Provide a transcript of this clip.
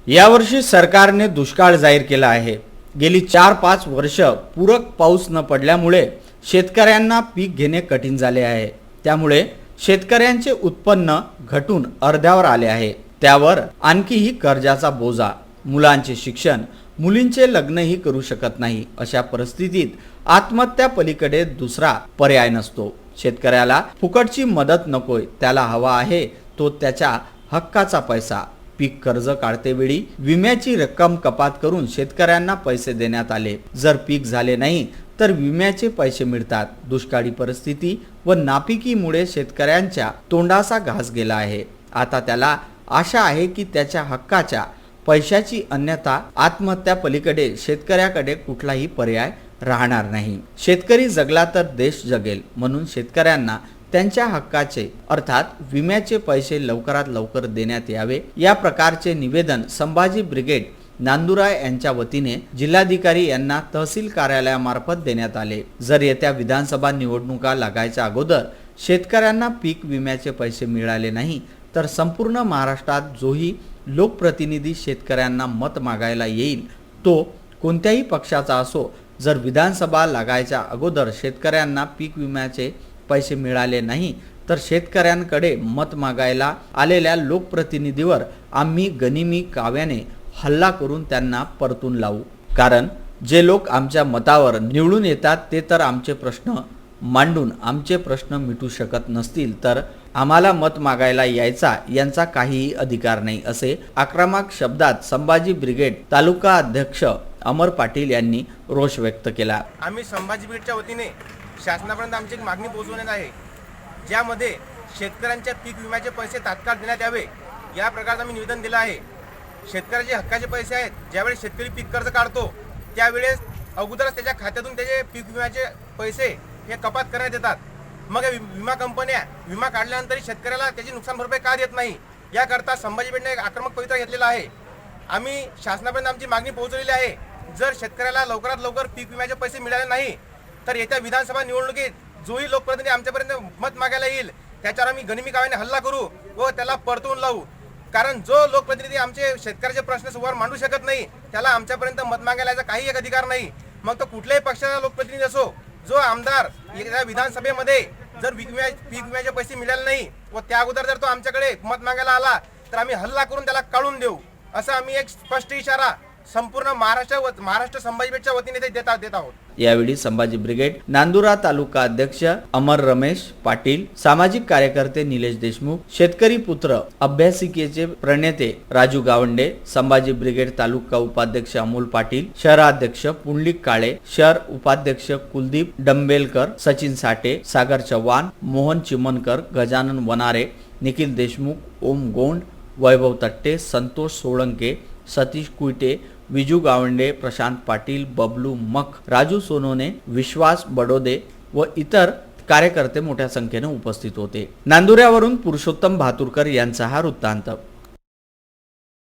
यावर्षी सरकारने दुष्काळ जाहीर केला आहे। गेली 4-5 वर्ष पूरक पाऊस न पडल्यामुळे शेतकऱ्यांना पीक घेणे कठीण झाले आहे। त्यामुळे शेतकऱ्यांचे उत्पन्न घटून अर्ध्यावर आले आहे। त्यावर आणखीही कर्जाचा बोजा, मुलांचे शिक्षण, मुलींचे लग्नही करू शकत नाही। अशा परिस्थितीत आत्महत्या पलीकडे दुसरा पर्याय नसतो। शेतकऱ्याला फुकटची मदत नकोय, त्याला हवा आहे तो त्याच्या हक्काचा पैसा। पीक कर्ज काढतेवेळी विम्याची रक्कम कपात करून शेतकऱ्यांना पैसे देण्यात आले। जर पीक झाले नाही तर विम्याचे पैसे मिळतात। दुष्काळी परिस्थिती व नापिकीमुळे शेतकऱ्यांच्या तोंडाचा घास गेला आहे। आता त्याला आशा आहे की त्याच्या हक्काच्या पैशाची, अन्यथा आत्महत्या पलीकडे शेतकऱ्याकडे कुठलाही पर्याय राहणार नाही। शेतकरी जगला तर देश जगेल, म्हणून शेतकऱ्यांना त्यांच्या हक्काचे अर्थात विम्याचे पैसे लवकरात लवकर देण्यात यावे, या प्रकारचे निवेदन संभाजी ब्रिगेड नांदुरा यांच्या वतीने जिल्हाधिकारी यांना तहसील कार्यालयामार्फत देण्यात आले। जर येत्या विधानसभा निवडणुका लागायच्या अगोदर शेतकऱ्यांना पीक विम्याचे पैसे मिळाले नाही तर संपूर्ण महाराष्ट्रात जोही लोकप्रतिनिधी शेतकऱ्यांना मत मागायला येईल तो कोणत्याही पक्षाचा असो, जर विधानसभा लागायच्या अगोदर शेतकऱ्यांना पीक विम्याचे पैसे मिळाले नाही तर शेतकऱ्यांकडे मत मागायला आलेल्या लोकप्रतिनिधीवर आम्ही गनिमी काव्याने हल्ला करून त्यांना परतून लावू। कारण जे लोक आमच्या मतावर निवडून येतात ते तर आमचे प्रश्न मांडून आमचे प्रश्न मिटू शकत नसतील तर आम्हाला मत मागायला यायचा यांचा काहीही अधिकार नाही, असे आक्रमक शब्दात संभाजी ब्रिगेड तालुका अध्यक्ष अमर पाटील यांनी रोष व्यक्त केला। आम्ही संभाजी ब्रिगेडच्या वतीने शासनापर्यंत आमची एक मागणी पोहोचवण्यात आहे, ज्यामध्ये शेतकऱ्यांच्या पीक विम्याचे पैसे तात्काळ देण्यात यावे या प्रकारचं आम्ही निवेदन दिलं आहे। शेतकऱ्याचे हक्काचे पैसे आहेत, ज्यावेळेस शेतकरी पीक कर्ज काढतो त्यावेळेस अगोदरच त्याच्या खात्यातून त्याचे पीक विम्याचे पैसे हे कपात करण्यात येतात। मग विमा कंपन्या विमा काढल्यानंतर शेतकऱ्याला त्याची नुकसान भरपाई का देत नाही, याकरता संभाजी ब्रिगेडने एक आक्रमक पवित्रा घेतलेला आहे। आम्ही शासनापर्यंत आमची मागणी पोहोचवलेली आहे। जर शेतकऱ्याला लवकरात लवकर पीक विम्याचे पैसे मिळाले नाही तर येत्या विधानसभा निवडणुकीत जोही लोकप्रतिनिधी आमच्यापर्यंत मत मागायला येईल त्याच्यावर आम्ही गनिमी काव्याने हल्ला करू व त्याला परतवून लावू। कारण जो लोकप्रतिनिधी आमचे शेतकऱ्याचे प्रश्न समोर मांडू शकत नाही त्याला आमच्यापर्यंत मत मागायला यायचा काही एक अधिकार नाही। मग तो कुठल्याही पक्षाचा लोकप्रतिनिधी असो, जो आमदार या विधानसभेमध्ये जर पीक विम्याचे पैसे मिळाले नाही व त्या अगोदर जर तो आमच्याकडे मत मागायला आला तर आम्ही हल्ला करून त्याला काढून देऊ, असा आम्ही एक स्पष्ट इशारा संपूर्ण महाराष्ट्र संभाजी ब्रिगेडच्या वतीने देत आहोत। यावेळी संभाजी ब्रिगेड नांदुरा तालुका अध्यक्ष अमर रमेश पाटील, सामाजिक कार्यकर्ते निलेश देशमुख, शेतकरी पुत्र अभ्यासिकेचे प्रणेते राजू गावंडे, संभाजी ब्रिगेड तालुका उपाध्यक्ष अमोल पाटील, शहराध्यक्ष पुंडलिक काळे, शहर उपाध्यक्ष कुलदीप डंबेलकर, सचिन साठे, सागर चव्हाण, मोहन चिमनकर, गजानन वनारे, निखिल देशमुख, ओम गोंड, वैभव तट्टे, संतोष सोळंके, सतीश कुईटे, विजू गावंडे, प्रशांत पाटील, बबलू मख, राजू सोनोने, विश्वास बडोदे व इतर कार्यकर्ते मोठ्या संख्येने उपस्थित होते। नांदुऱ्यावरून पुरुषोत्तम भातुरकर यांचा हा वृत्तांत।